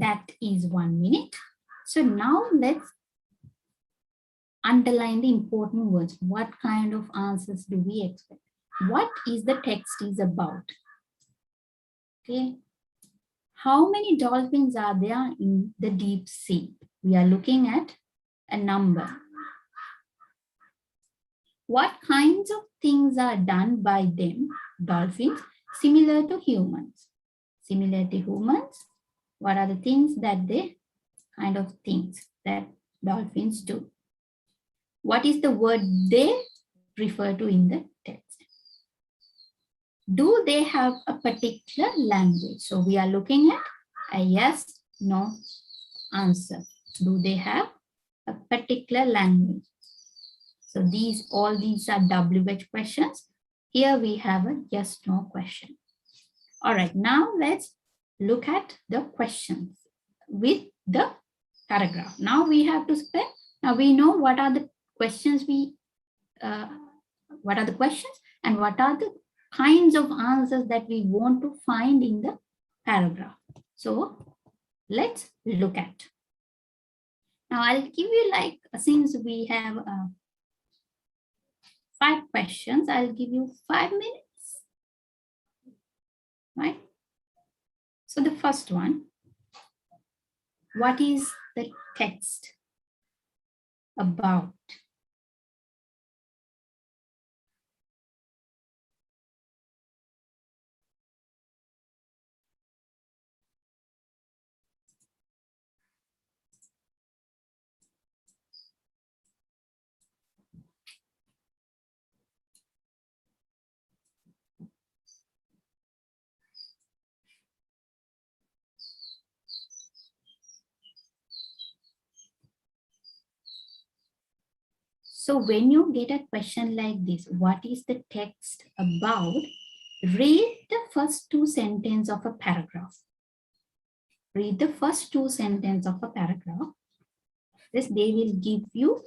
That is 1 minute. So now let's underline the important words. What kind of answers do we expect? What is the text is about? Okay. How many dolphins are there in the deep sea? We are looking at a number. What kinds of things are done by them, dolphins, similar to humans? Similar to humans, what are the things that dolphins do? What is the word they refer to in the text? Do they have a particular language? So we are looking at a yes, no answer. Do they have a particular language? So all these are WH questions. Here we have a yes, no question. All right, now let's look at the questions with the paragraph. Now we have to spell. Now we know what are the questions and what are the kinds of answers that we want to find in the paragraph. So let's look at. Now I'll give you since we have 5 questions, I'll give you 5 minutes, right? So the first one, what is the text about? So when you get a question like this, what is the text about? Read the first 2 sentences of a paragraph. Read the first 2 sentences of a paragraph. This they will give you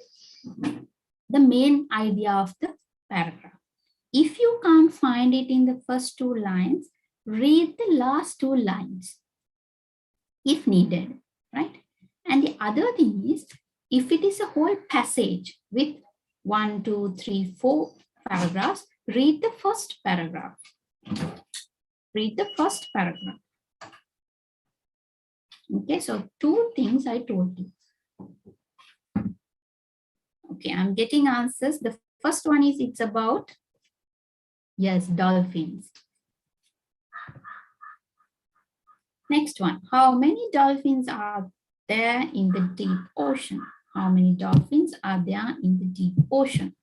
the main idea of the paragraph. If you can't find it in the first 2 lines, read the last 2 lines if needed, right? And the other thing is, if it is a whole passage with 1, 2, 3, 4 paragraphs, read the first paragraph. Read the first paragraph. Okay, so 2 things I told you. Okay, I'm getting answers. The first one is it's about, yes, dolphins. Next one, how many dolphins are there in the deep ocean? How many dolphins are there in the deep ocean?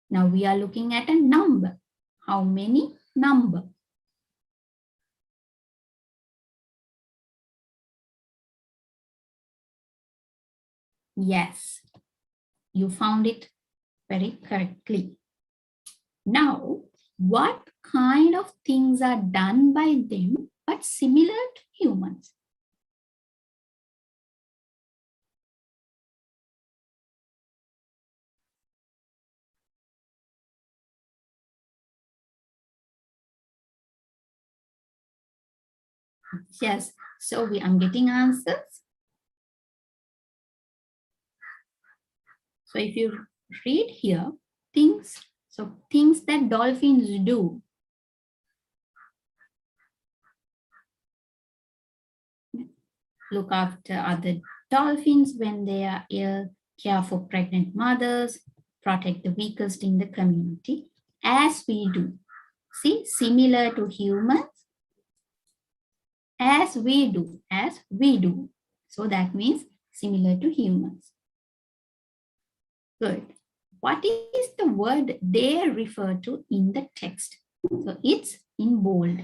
Now we are looking at a number. How many number? Yes, you found it very correctly. Now, what kind of things are done by them but similar to humans? Yes, so I'm getting answers. So if you read here, things that dolphins do. Look after other dolphins when they are ill, care for pregnant mothers, protect the weakest in the community, as we do. See, similar to humans, as we do. So that means similar to humans. Good. What is the word they refer to in the text? So it's in bold.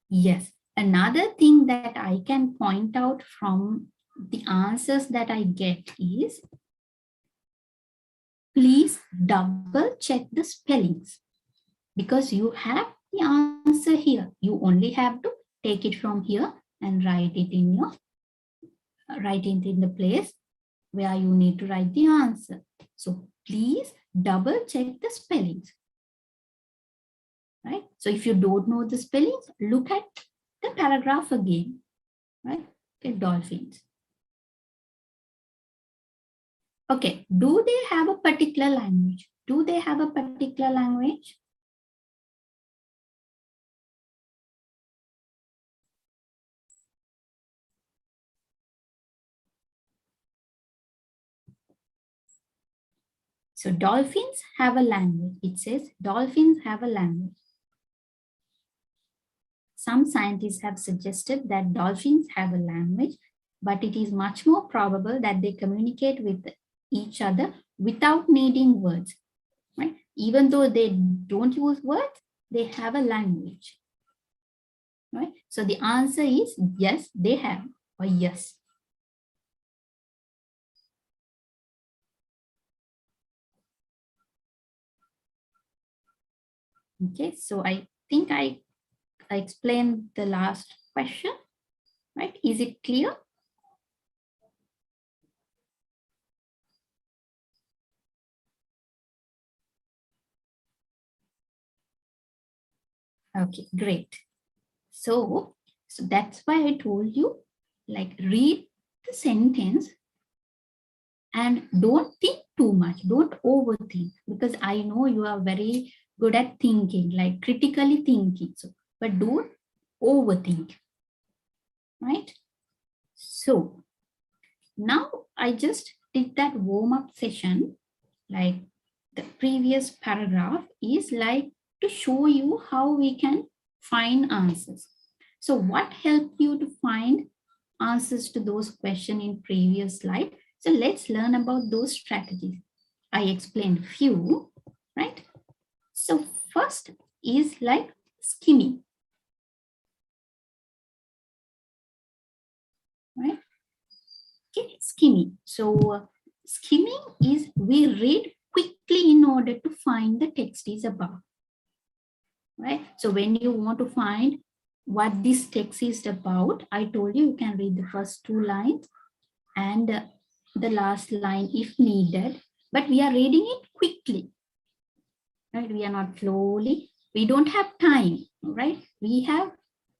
Yes. Another thing that I can point out from the answers that I get is, please double check the spellings, because you have the answer here. You only have to take it from here and write it in the place where you need to write the answer. So please double check the spellings. Right? So if you don't know the spellings, look at the paragraph again. Right? Okay, dolphins. Okay, do they have a particular language? Do they have a particular language? So dolphins have a language. It says dolphins have a language. Some scientists have suggested that dolphins have a language, but it is much more probable that they communicate with each other without needing words. Right? Even though they don't use words, they have a language. Right? So the answer is yes, they have, or yes. Okay, so I think I explained the last question, right? Is it clear? Okay, great. So that's why I told you, like, read the sentence and don't think too much. Don't overthink, because I know you are very good at thinking, like critically thinking. So, but don't overthink, right? So now I just did that warm-up session, like the previous paragraph is like to show you how we can find answers. So what helped you to find answers to those questions in previous slide? So let's learn about those strategies. I explained few, right? So first is like skimming, right? Okay, skimming. So skimming is we read quickly in order to find the text is about, right? So when you want to find what this text is about, I told you can read the first two lines and the last line if needed, but we are reading it quickly, right? We are not slowly. We don't have time, right? We have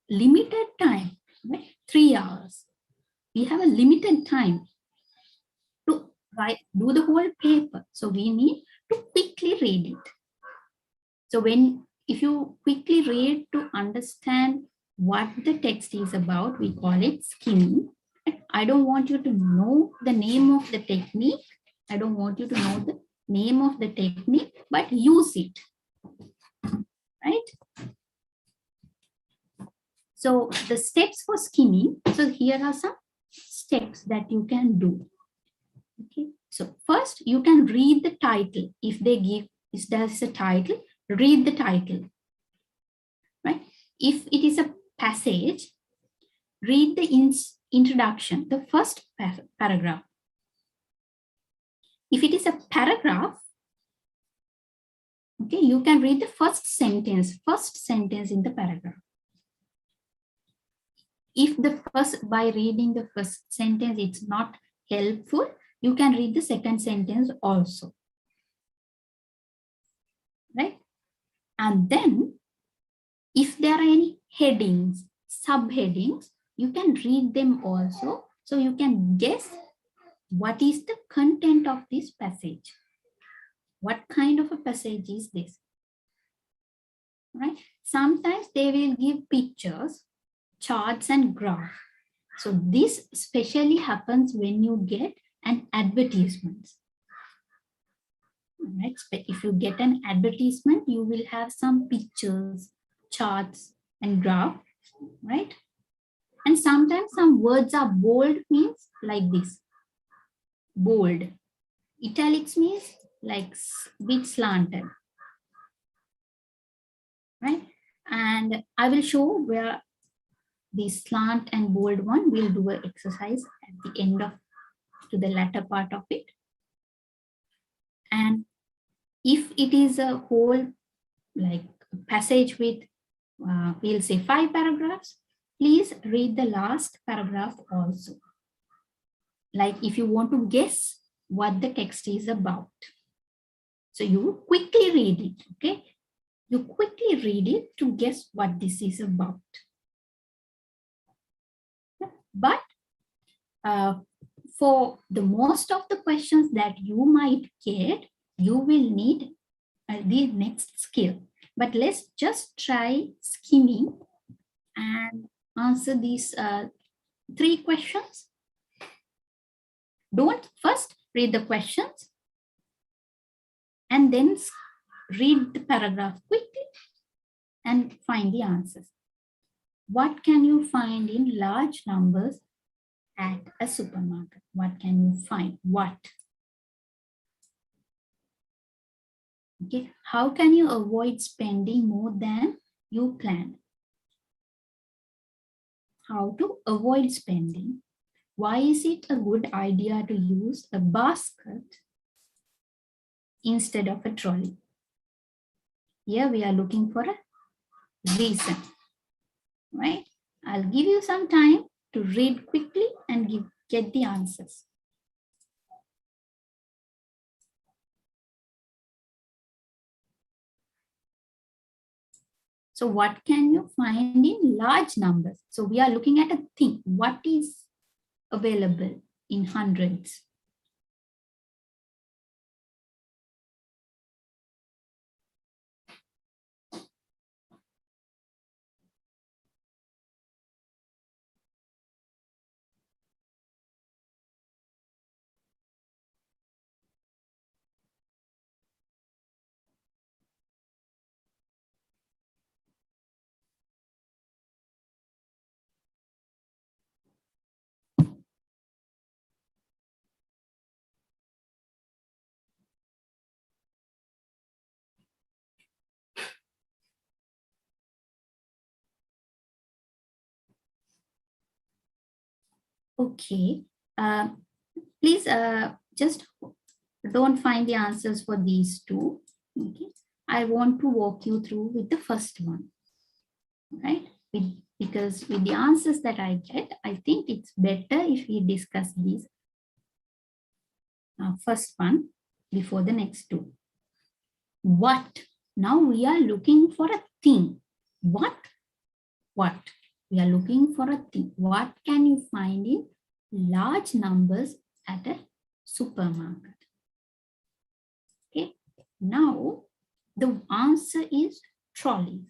limited time, right? 3 hours. We have a limited time to do the whole paper. So we need to quickly read it. So if you quickly read to understand what the text is about, we call it skimming. I don't want you to know the name of the technique. I don't want you to know the name of the technique, but use it, right? So the steps for skimming. So here are some steps that you can do. Okay. So first you can read the title. If there's a title, read the title, right? If it is a passage, read the introduction, the first paragraph. If it is a paragraph, okay, you can read the first sentence in the paragraph. If by reading the first sentence, it's not helpful, you can read the second sentence also, right? And then if there are any headings, subheadings, you can read them also. So you can guess what is the content of this passage. What kind of a passage is this? Right? Sometimes they will give pictures, charts and graphs. So this especially happens when you get an advertisement. Right? If you get an advertisement, you will have some pictures, charts and graphs, right? And sometimes some words are bold, means like this. Bold. Italics means like bit slanted, right? And I will show where the slant and bold one will do an exercise at the end of to the latter part of it. And if it is a whole like passage with we'll say 5 paragraphs. Please read the last paragraph also. Like if you want to guess what the text is about. So you quickly read it, okay? You quickly read it to guess what this is about. But for the most of the questions that you might get, you will need the next skill. But let's just try skimming and answer these 3 questions. Don't first read the questions and then read the paragraph quickly and find the answers. What can you find in large numbers at a supermarket? What can you find? What? Okay. How can you avoid spending more than you planned? How to avoid spending? Why is it a good idea to use a basket instead of a trolley? Here we are looking for a reason, right? I'll give you some time to read quickly and get the answers. So what can you find in large numbers? So we are looking at a thing. What is available in hundreds? Okay, please just don't find the answers for these 2. Okay, I want to walk you through with the first one, right? Because with the answers that I get, I think it's better if we discuss these first one before the next 2. What? Now we are looking for a thing. What? What? We are looking for a thing. What can you find in large numbers at a supermarket? Okay. Now the answer is trolleys.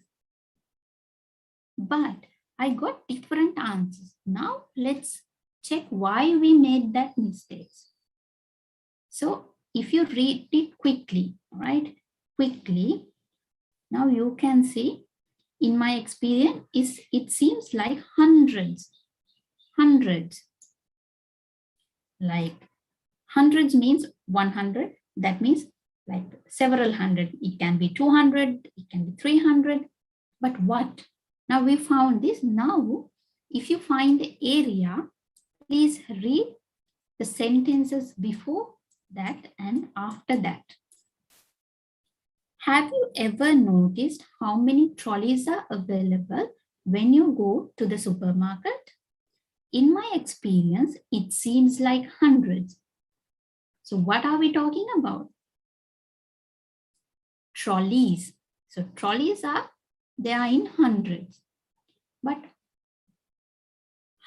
But I got different answers. Now let's check why we made that mistake. So if you read it quickly, right? Quickly, now you can see in my experience, it seems like hundreds. Like hundreds means 100. That means like several hundred. It can be 200, it can be 300. But what? Now we found this. Now, if you find the area, please read the sentences before that and after that. Have you ever noticed how many trolleys are available when you go to the supermarket? In my experience, it seems like hundreds. So what are we talking about? Trolleys. So trolleys they are in hundreds. But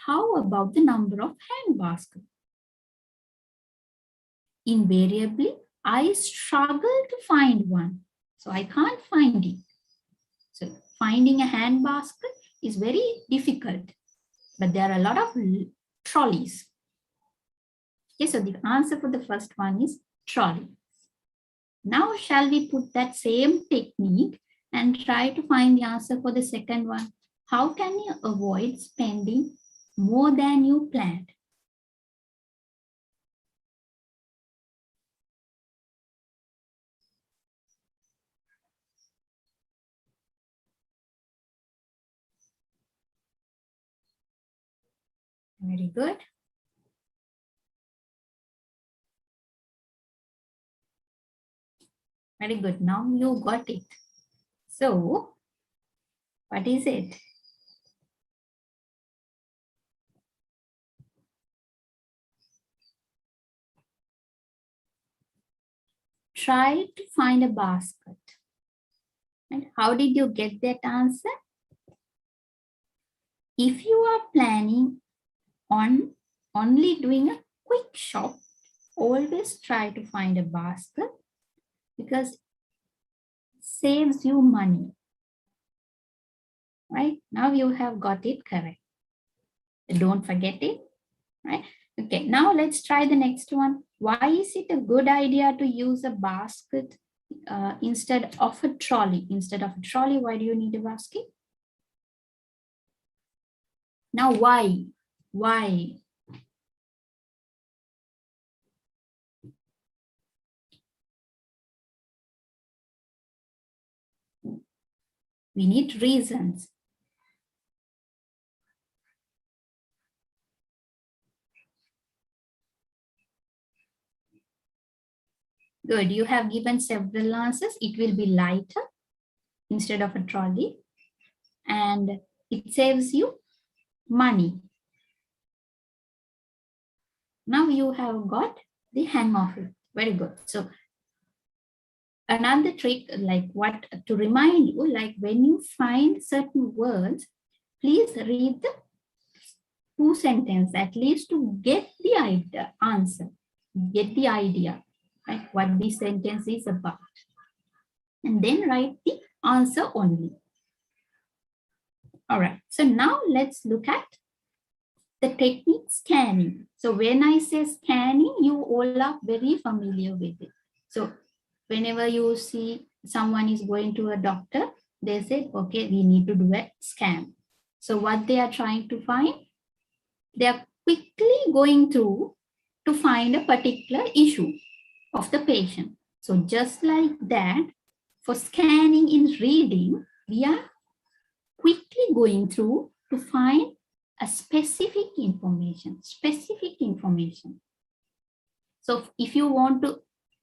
how about the number of hand baskets? Invariably, I struggle to find one. So I can't find it. So finding a hand basket is very difficult. But there are a lot of trolleys. Okay, so the answer for the first one is trolley. Now shall we put that same technique and try to find the answer for the second one? How can you avoid spending more than you planned? Very good. Very good. Now you got it. So What is it? Try to find a basket. And how did you get that answer? If you are planning on only doing a quick shop, always try to find a basket because it saves you money. Right? Now you have got it correct. Don't forget it. Right? Okay, now let's try the next one. Why is it a good idea to use a basket instead of a trolley? Instead of a trolley, why do you need a basket? Now, why? Why? We need reasons. Good, you have given several answers. It will be lighter instead of a trolley, and it saves you money. Now you have got the hang of it. Very good. So another trick, like what to remind you, like when you find certain words, please read the two sentences at least to get the idea, answer, get the idea, right? What the sentence is about. And then write the answer only. All right, so now let's look at the technique scanning. So when I say scanning, you all are very familiar with it. So whenever you see someone is going to a doctor, they said, okay, we need to do a scan. So what they are trying to find, they are quickly going through to find a particular issue of the patient. So just like that, for scanning in reading, we are quickly going through to find a specific information. So if you want to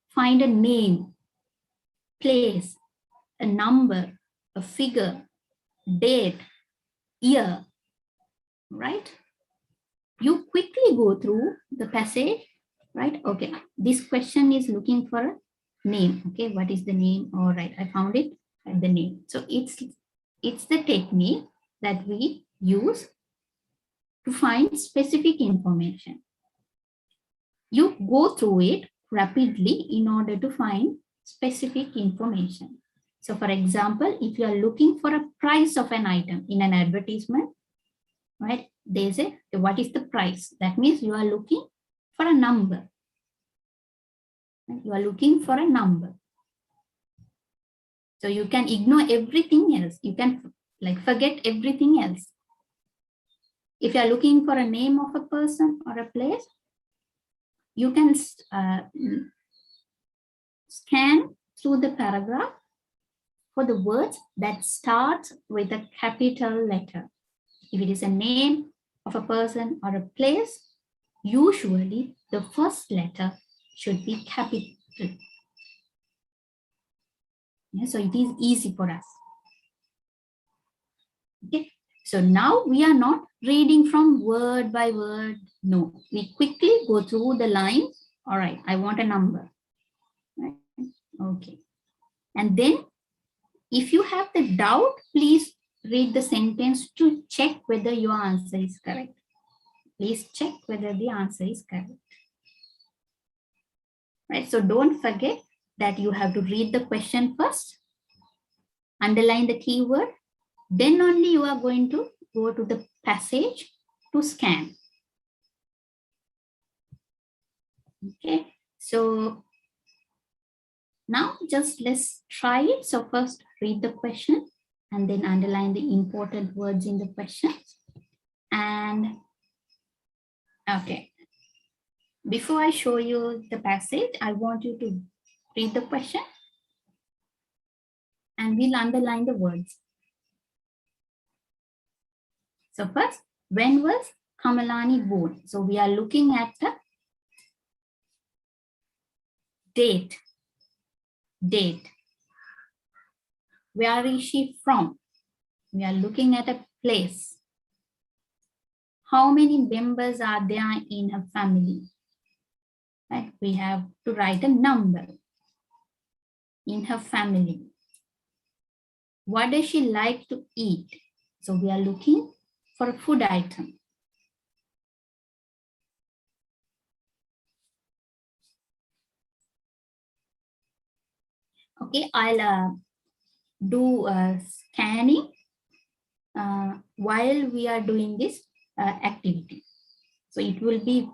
find a name, place, a number, a figure, date, year, right? You quickly go through the passage, right? Okay, this question is looking for a name. Okay, what is the name? All right, I found it at the name. So it's the technique that we use to find specific information. You go through it rapidly in order to find specific information. So for example, if you are looking for a price of an item in an advertisement, right? They say, what is the price? That means you are looking for a number. You are looking for a number. So you can ignore everything else. You can like forget everything else. If you are looking for a name of a person or a place, you can scan through the paragraph for the words that start with a capital letter. If it is a name of a person or a place, usually the first letter should be capital. Yeah, so it is easy for us. Okay, so now we are not reading from word by word. No, we quickly go through the line. All right, I want a number. Right? Okay, and then if you have the doubt, please read the sentence to check whether your answer is correct. Please check whether the answer is correct. Right, so don't forget that you have to read the question first, underline the keyword, then only you are going to go to the passage to scan. Okay, so now just let's try it. So first read the question and then underline the important words in the question. And okay, before I show you the passage, I want you to read the question and we'll underline the words. So first, when was Kamalani born? So we are looking at the date. Date. Where is she from? We are looking at a place. How many members are there in a family? Right? We have to write a number in her family. What does she like to eat? So we are looking for a food item. Okay, I'll do scanning while we are doing this activity. So it will be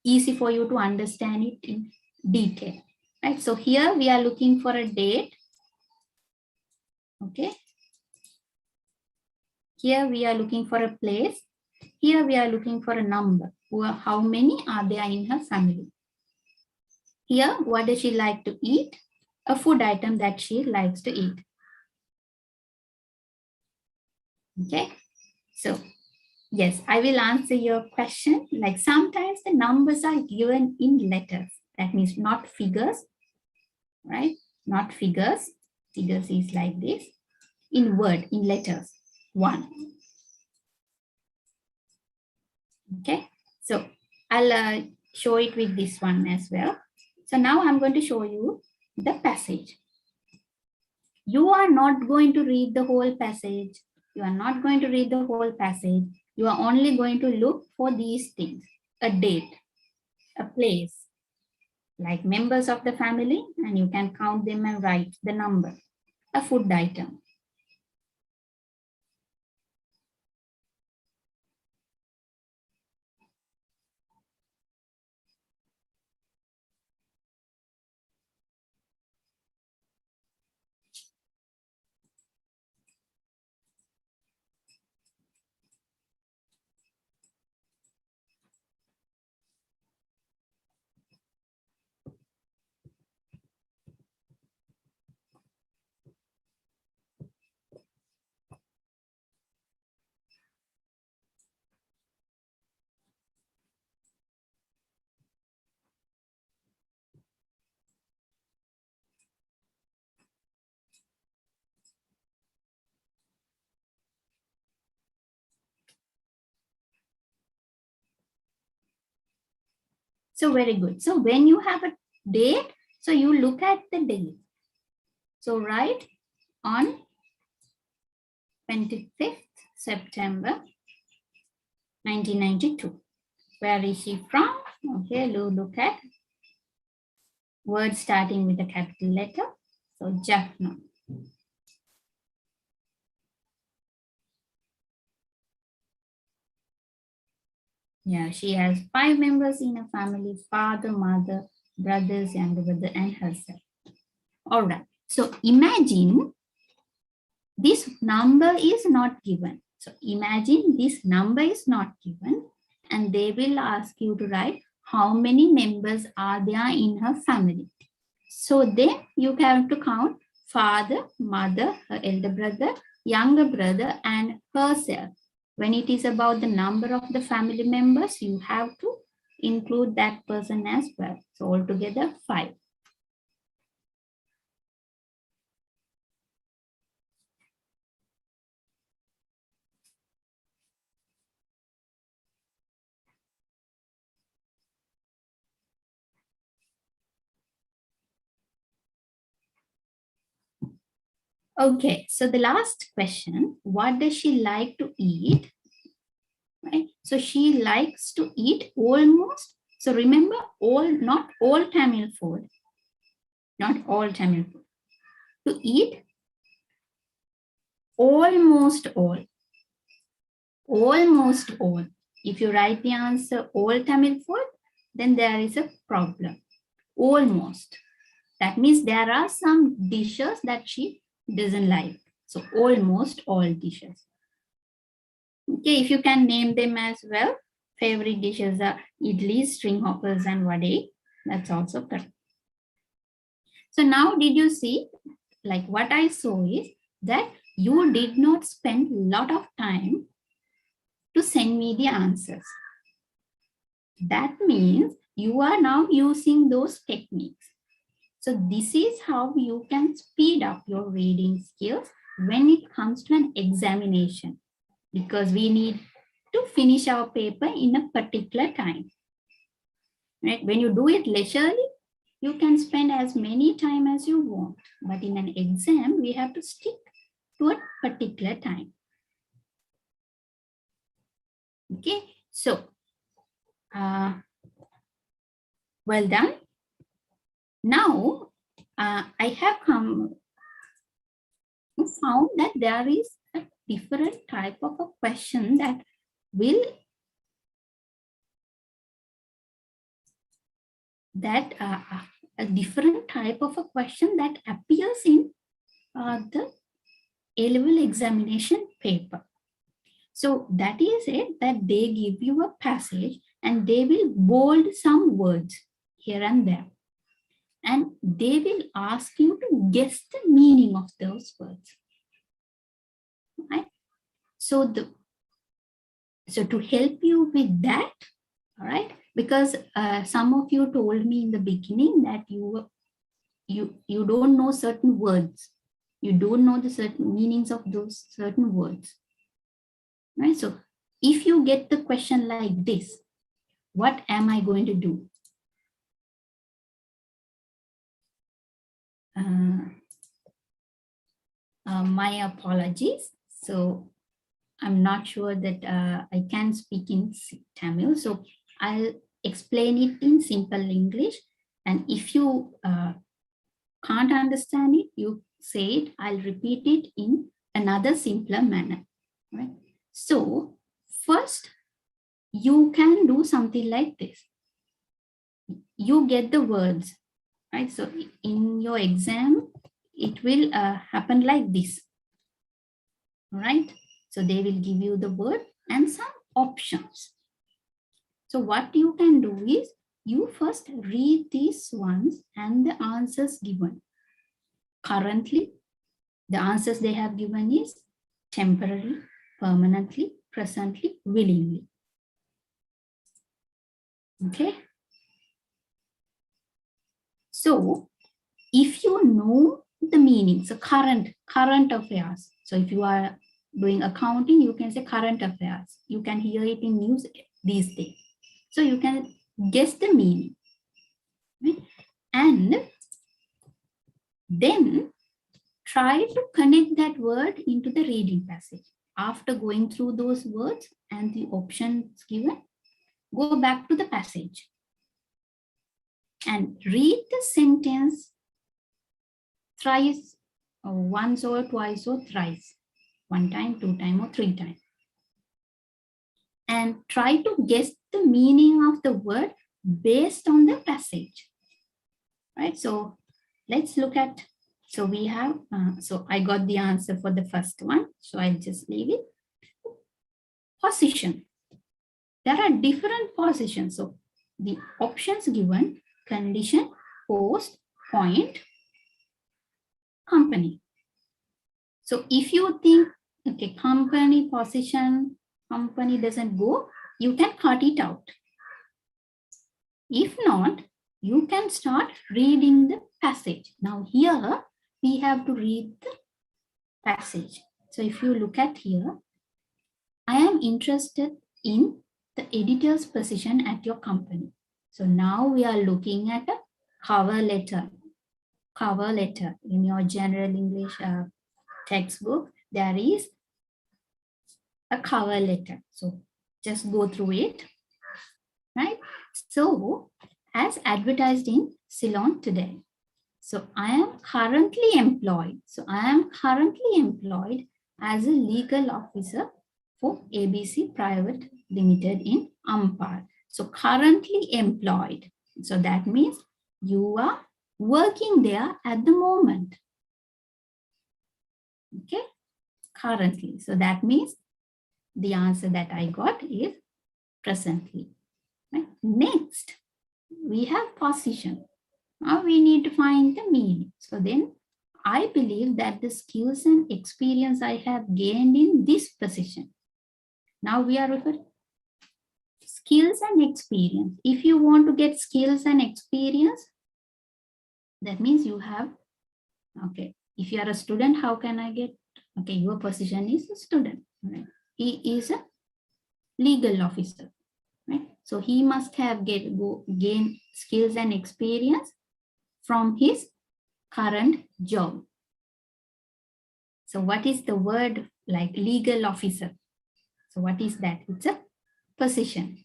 easy for you to understand it in detail. Right? So here we are looking for a date. Okay. Here we are looking for a place. Here we are looking for a number. How many are there in her family? Here, what does she like to eat? A food item that she likes to eat. Okay. So yes, I will answer your question. Like sometimes the numbers are given in letters. That means not figures, right? Not figures. Figures is like this. In word, in letters. 1. Okay. So I'll show it with this one as well. So now I'm going to show you the passage. You are not going to read the whole passage. You are not going to read the whole passage. You are only going to look for these things. A date, a place, like members of the family, and you can count them and write the number. A food item. So very good. So when you have a date, so you look at the date. So write on 25th September 1992. Where is she from? Okay, look at words starting with a capital letter. So Jaffna. Yeah, she has 5 members in a family: father, mother, brothers, younger brother, and herself. All right. So imagine this number is not given. So imagine this number is not given, and they will ask you to write how many members are there in her family. So then you have to count father, mother, her elder brother, younger brother, and herself. When it is about the number of the family members, you have to include that person as well. So altogether 5. Okay, so the last question, what does she like to eat? Right? So she likes to eat almost, so remember not all Tamil food, not all Tamil food. To eat almost all. If you write the answer all Tamil food, then there is a problem. Almost. That means there are some dishes that she doesn't like. So almost all dishes. Okay, if you can name them as well. Favorite dishes are idlis, string hoppers, and vade. That's also correct. So now did you see, like what I saw is that you did not spend a lot of time to send me the answers. That means you are now using those techniques. So this is how you can speed up your reading skills when it comes to an examination, because we need to finish our paper in a particular time. Right? When you do it leisurely, you can spend as many time as you want. But in an exam, we have to stick to a particular time. Okay, so well done. Now, I have found that there is a different type of a question that will a different type of a question that appears in the A-level examination paper. So that is it, that they give you a passage and they will bold some words here and there. And they will ask you to guess the meaning of those words. Right? So to help you with that, all right, because some of you told me in the beginning that you don't know certain words. You don't know the certain meanings of those certain words. Right? So if you get the question like this, what am I going to do? My apologies. So I'm not sure that I can speak in Tamil. So I'll explain it in simple English. And if you can't understand it, you say it, I'll repeat it in another simpler manner. Right? So first, you can do something like this. You get the words, right? So in your exam, it will happen like this, right? So they will give you the word and some options. So what you can do is, you first read these ones and the answers given. Currently, the answers they have given is temporarily, permanently, presently, willingly. Okay. So if you know the meaning, so current affairs. So if you are doing accounting, you can say current affairs. You can hear it in news these days. So you can guess the meaning. Right? And then try to connect that word into the reading passage. After going through those words and the options given, go back to the passage and read the sentence thrice, or once or twice or thrice, 1 time, 2 times, or 3 times. And try to guess the meaning of the word based on the passage. Right? So let's look at, so we have, so I got the answer for the first one. So I'll just leave it. Position. There are different positions. So the options given: condition, post, point, company. So if you think, okay, company, position, company doesn't go, you can cut it out. If not, you can start reading the passage. Now here, we have to read the passage. So if you look at here, I am interested in the editor's position at your company. So now we are looking at a cover letter. Cover letter. In your general English textbook, there is a cover letter. So just go through it. Right? So as advertised in Ceylon today. So I am currently employed. So I am currently employed as a legal officer for ABC Private Limited in Ampar. So currently employed. So that means you are working there at the moment. Okay, currently. So that means the answer that I got is presently. Right? Next, we have position. Now we need to find the meaning. So then I believe that the skills and experience I have gained in this position. Now we are referring skills and experience. If you want to get skills and experience, that means you have, okay, if you are a student, how can I get Okay, your position is a student. Right? He is a legal officer. Right? So he must have gained skills and experience from his current job. So what is the word like legal officer? So what is that? It's a position.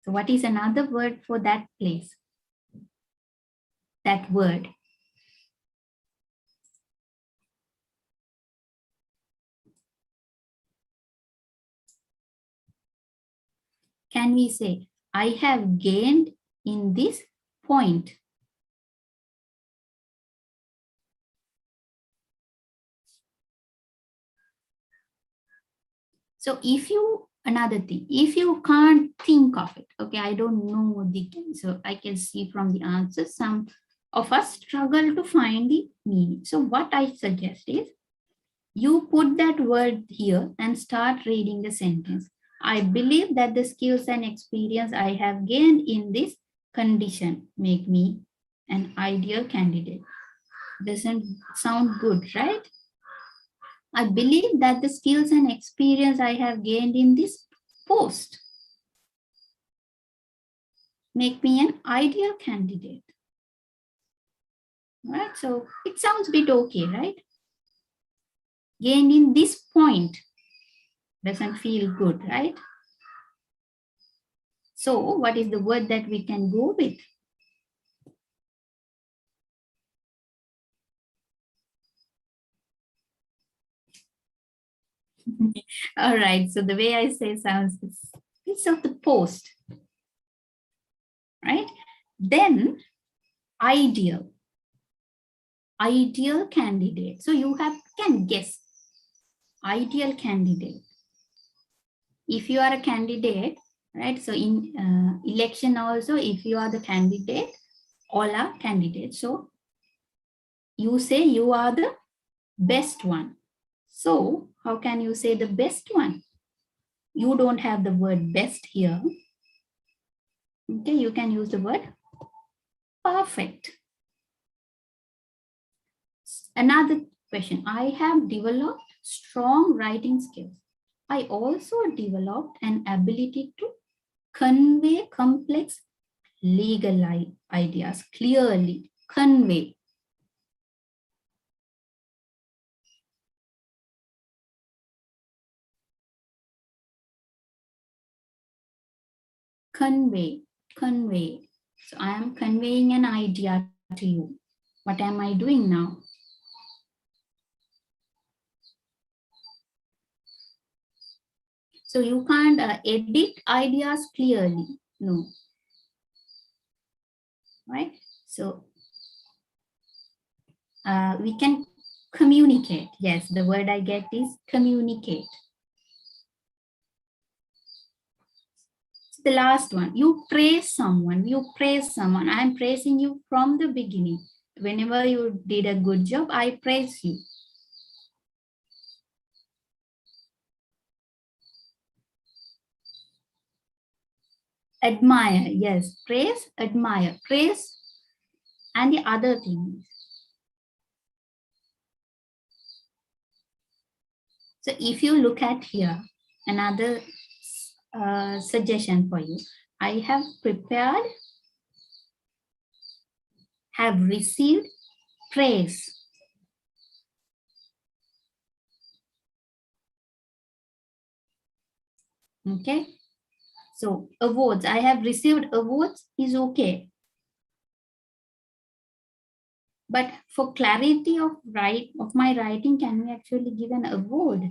So what is another word for that place? That word. Can we say, I have gained in this point? So if you, another thing, if you can't think of it, okay, I don't know the, so I can see from the answers, some of us struggle to find the meaning. So what I suggest is, you put that word here and start reading the sentence. I believe that the skills and experience I have gained in this condition make me an ideal candidate. Doesn't sound good, right? I believe that the skills and experience I have gained in this post make me an ideal candidate. Right? So it sounds a bit okay, right? Gained in this point doesn't feel good, right? So what is the word that we can go with? All right, so the way I say sounds, piece of the post, right? Then ideal candidate. So you can guess ideal candidate. If you are a candidate, right? So in election also, if you are the candidate, all are candidates. So you say you are the best one. So how can you say the best one? You don't have the word best here. Okay, you can use the word perfect. Another question, I have developed strong writing skills. I also developed an ability to convey complex legal ideas clearly. Convey. Convey. So I am conveying an idea to you. What am I doing now? So you can't edit ideas clearly. No. Right? So we can communicate. Yes, the word I get is communicate. The last one, you praise someone. I am praising you from the beginning. Whenever you did a good job, I praise you. Admire, yes, praise, admire, praise. And the other thing, so if you look at here, another suggestion for you, I have prepared, have received praise. Okay, so awards, I have received awards is okay. But for clarity of my writing, can we actually give an award?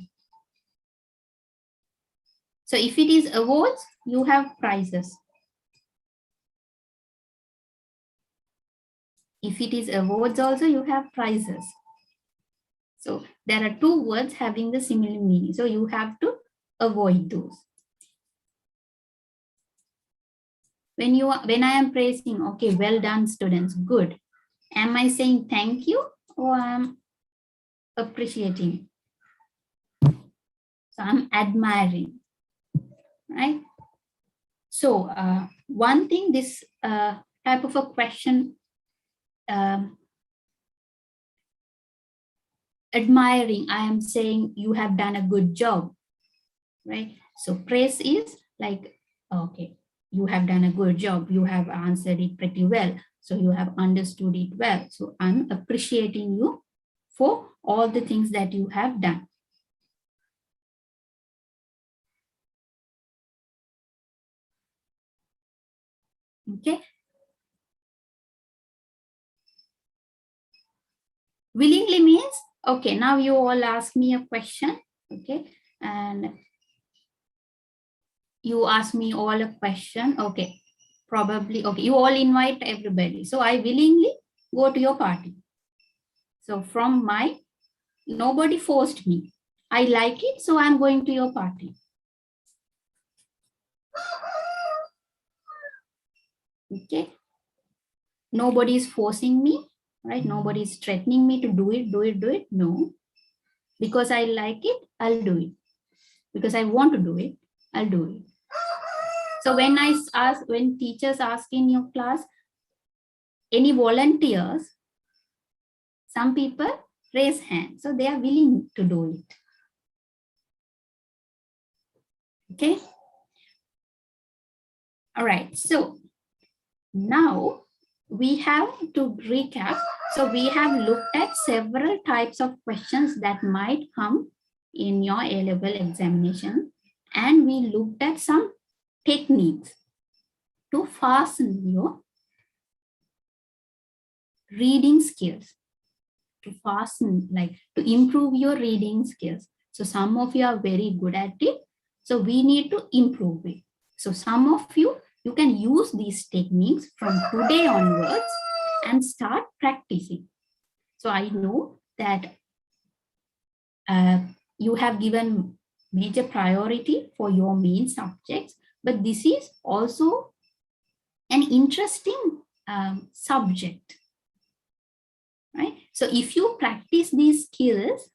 So if it is awards, you have prizes. If it is awards also, you have prizes. So there are two words having the similar meaning. So you have to avoid those. When I am praising, okay, well done students, good. Am I saying thank you or I'm appreciating? So I'm admiring, right? So one thing, this type of a question admiring, I am saying you have done a good job, right? So praise is like, okay, you have done a good job. You have answered it pretty well. So you have understood it well. So I'm appreciating you for all the things that you have done. Okay. Willingly means, okay, now you all ask me a question, okay, and you ask me all a question, okay, probably, okay, you all invite everybody. So I willingly go to your party. So from my, nobody forced me. I like it, so I'm going to your party. Okay. Nobody is forcing me, right? Nobody is threatening me to do it, do it, do it. No. Because I like it, I'll do it. Because I want to do it, I'll do it. So when I ask, when teachers ask in your class, any volunteers, some people raise hands. So they are willing to do it. Okay. All right. So now we have to recap. So we have looked at several types of questions that might come in your A-level examination. And we looked at some techniques to fasten your reading skills, to fasten, like to improve your reading skills. So some of you are very good at it. So we need to improve it. So some of you can use these techniques from today onwards and start practicing. So I know that you have given major priority for your main subjects, but this is also an interesting subject, right? So if you practice these skills,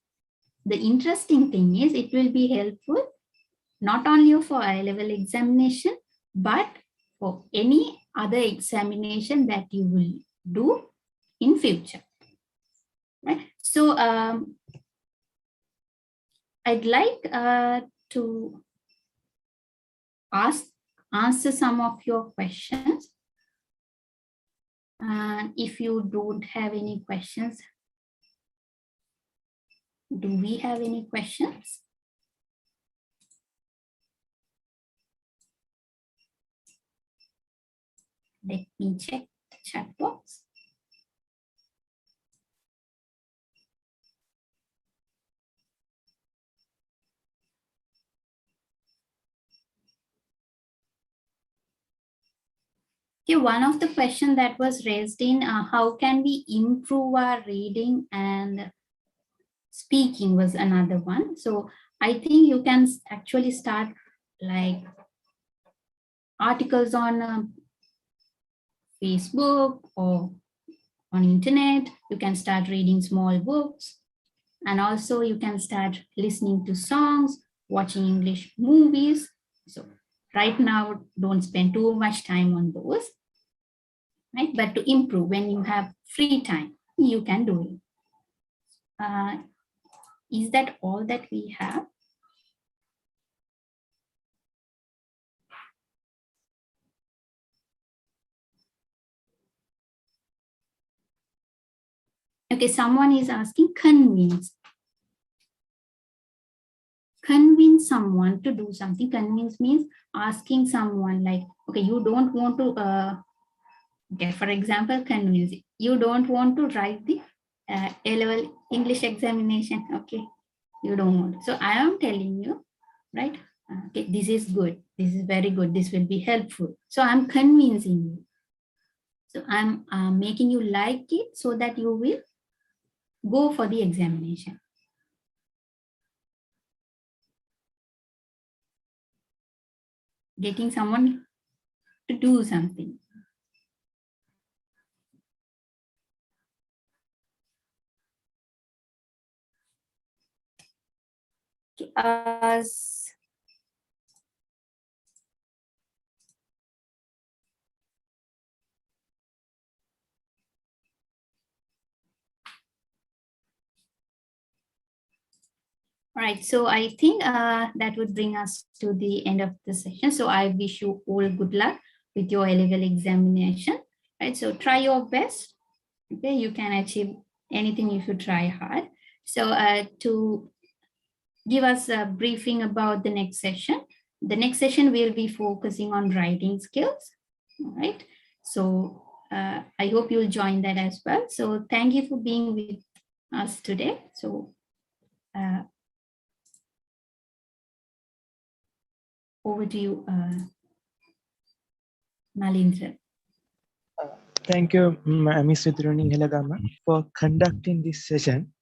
the interesting thing is it will be helpful not only for A-level examination, but for any other examination that you will do in future, right? So I'd like to answer some of your questions. And if you don't have any questions, do we have any questions? Let me check the chat box. Okay, one of the questions that was raised in how can we improve our reading and speaking was another one. So I think you can actually start like articles on Facebook or on internet. You can start reading small books, and also you can start listening to songs, watching English movies. So right now, don't spend too much time on those, right? But to improve, when you have free time, you can do it. Is that all that we have? Okay, someone is asking convince. Convince someone to do something. Convince means asking someone like, okay, you don't want to, okay, for example, convince. You don't want to write the A-level English examination, okay? You don't want. So I am telling you, right? Okay, this is good. This is very good. This will be helpful. So I'm convincing you. So I'm making you like it so that you will go for the examination. Getting someone to do something. Okay, All right, so I think that would bring us to the end of the session. So I wish you all good luck with your A-level examination. Right, so try your best. Okay, you can achieve anything if you try hard. So to give us a briefing about the next session we'll be focusing on writing skills. All right, so I hope you'll join that as well. So thank you for being with us today. So over to you, Malindra. Thank you, Ms. Vidruni Helagama, for conducting this session.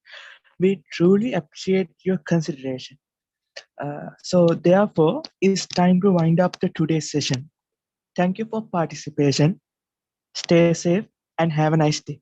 We truly appreciate your consideration. So therefore, it's time to wind up the today's session. Thank you for participation. Stay safe and have a nice day.